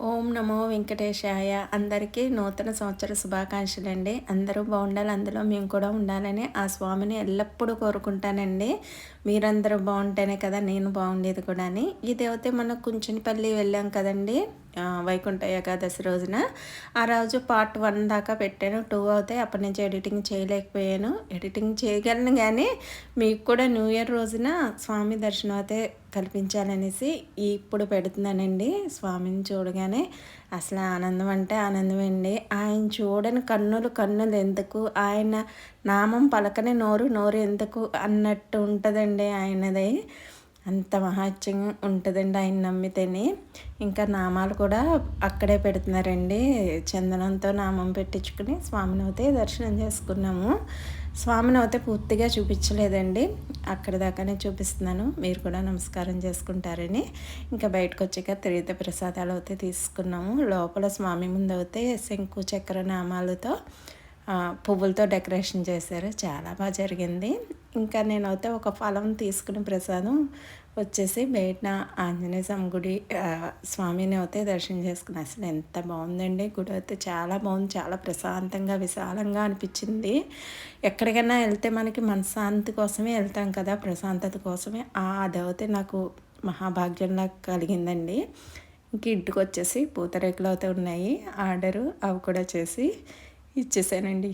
ఓం నమో వెంకటేశాయ. అందరికీ నూతన సంవత్సర శుభాకాంక్షలండి. అందరూ బాగుండాలి, అందులో మేము కూడా ఉండాలని ఆ స్వామిని ఎల్లప్పుడూ కోరుకుంటానండి. మీరందరూ బాగుంటేనే కదా నేను బాగుండేది కూడాని. ఇదైతే మనం కుంచనపల్లి వెళ్ళాం కదండి, వైకుంఠ ఏకాదశి రోజున. ఆ రోజు పార్ట్ 1 దాకా పెట్టాను. 2 అవుతాయి, అప్పటి నుంచి ఎడిటింగ్ చేయలేకపోయాను. ఎడిటింగ్ చేయగలను కానీ మీకు కూడా న్యూ ఇయర్ రోజున స్వామి దర్శనం అయితే కల్పించాలనేసి ఇప్పుడు పెడుతున్నానండి. స్వామిని చూడగానే అసలు ఆనందం అంటే ఆనందమండి. ఆయన చూడని కన్నులు ఎందుకు, ఆయన నామం పలకని నోరు ఎందుకు అన్నట్టు ఉంటుందండి ఆయనది. అంత మహాత్యం ఉంటుందండి ఆయన నమ్మితేనే. ఇంకా నామాలు కూడా అక్కడే పెడుతున్నారండి. చందనంతో నామం పెట్టించుకుని స్వామిని అయితే దర్శనం చేసుకున్నాము. స్వామిని అయితే పూర్తిగా చూపించలేదండి, అక్కడి దాకానే చూపిస్తున్నాను. మీరు కూడా నమస్కారం చేసుకుంటారని ఇంకా బయటకు వచ్చాక తీర్థ ప్రసాదాలు అయితే తీసుకున్నాము. లోపల స్వామి ముందు అయితే శంకు చక్ర నామాలతో పువ్వులతో డెకరేషన్ చేశారు. చాలా బాగా జరిగింది. ఇంకా నేనైతే ఒక ఫలం తీసుకుని ప్రసాదం వచ్చేసి బయట ఆంజనేయ స్వామి గుడి స్వామిని అయితే దర్శనం చేసుకుని అసలు ఎంత బాగుందండి. గుడి అయితే చాలా బాగుంది, చాలా ప్రశాంతంగా విశాలంగా అనిపించింది. ఎక్కడికైనా వెళ్తే మనకి మనశ్శాంతి కోసమే వెళ్తాం కదా, ప్రశాంతత కోసమే. అదైతే నాకు మహాభాగ్యంలా కలిగిందండి. ఇంక ఇంటికి వచ్చేసి పూతరేకులు అయితే ఉన్నాయి ఆర్డరు, అవి కూడా చేసి ఇచ్చేసానండి.